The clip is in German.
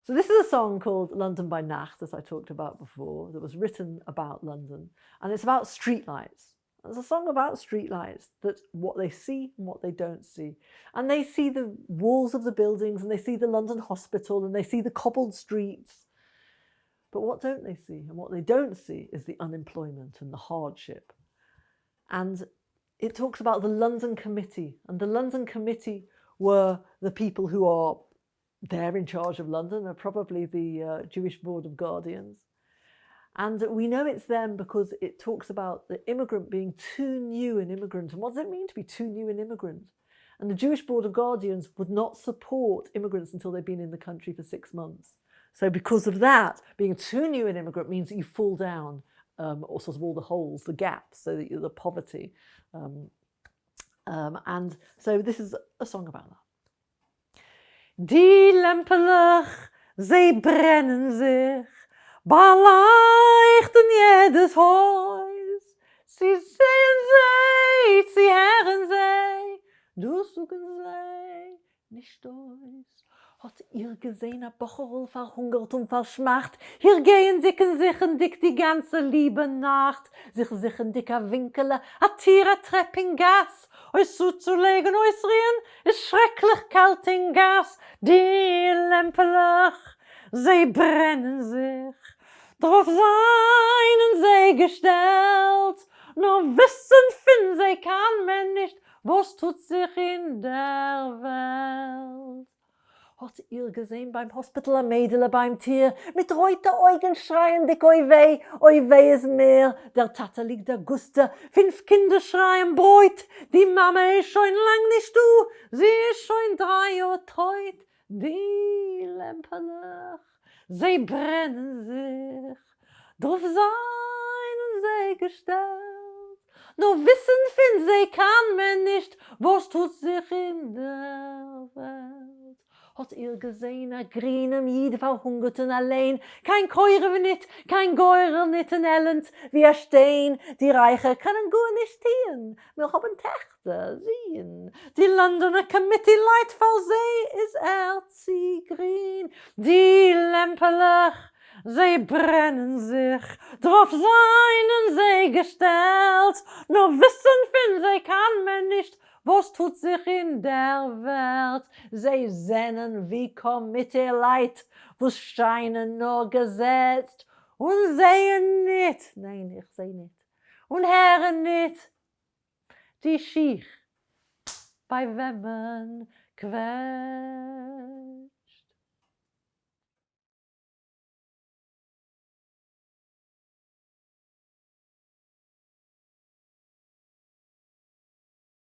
So this is a song called London by Nakht, as I talked about before, that was written about London. And it's about streetlights. It's a song about streetlights, that what they see and what they don't see. And they see the walls of the buildings, and they see the London hospital, and they see the cobbled streets. But what don't they see? And what they don't see is the unemployment and the hardship. And it talks about the London Committee. And the London Committee were the people who are there in charge of London. They're probably the Jewish Board of Guardians. And we know it's them because it talks about the immigrant being too new an immigrant. And what does it mean to be too new an immigrant? And the Jewish Board of Guardians would not support immigrants until they've been in the country for 6 months. So because of that, being too new an immigrant means that you fall down all sorts of all the holes, the gaps, so that the poverty. And so this is a song about that. Die Lämpelach, sie brennen sich, beleuchten jedes Haus. Sie sehen sie, sie hören sie, durchsuchen sie nicht aus. Hat ihr gesehen, a Bocherl verhungert und verschmacht? Hier gehen sicken dick die ganze liebe Nacht. Sichen dicker Winkele, a Tiere Trepp in Gas. Euch zuzulegen, euch rien, ist schrecklich kalt in Gas. Die Lämpelach, sie brennen sich. Drauf seien sie gestellt. Nur wissen finden sie kann man nicht, was tut sich in der Welt. Hat ihr gesehen beim Hospital a Mädele beim Tier, mit reute Augen schreien dick oi weh ist mehr. Der Tate liegt der Guste, 5 Kinder schreien Bräut, die Mama ist schon lang nicht du, sie ist schon 3 Jahre teut. Die Lämpelach, sie brennen sich, drauf seien sie gestellt. Nur wissen finden sie kann man nicht, was tut sich in der Welt. Hat ihr gesehen, a grünem Jid verhungerten allein, kein Keure nit, kein Geurer nit in Elend, wie stehen, die Reiche können gut nicht stehen, wir haben Tächter, sehen, die Londoner Committee Light for sie ist sie grün, die Lämpelach, sie brennen sich, drauf seien sie gestellt, nur wissen finden sie kann man nicht, was tut sich in der Welt? Sie sehnen wie Committee Leid, wo scheinen nur gesetzt und sehen nicht, nein, ich seh nicht, und hören nicht, die Schicht bei wem man quält.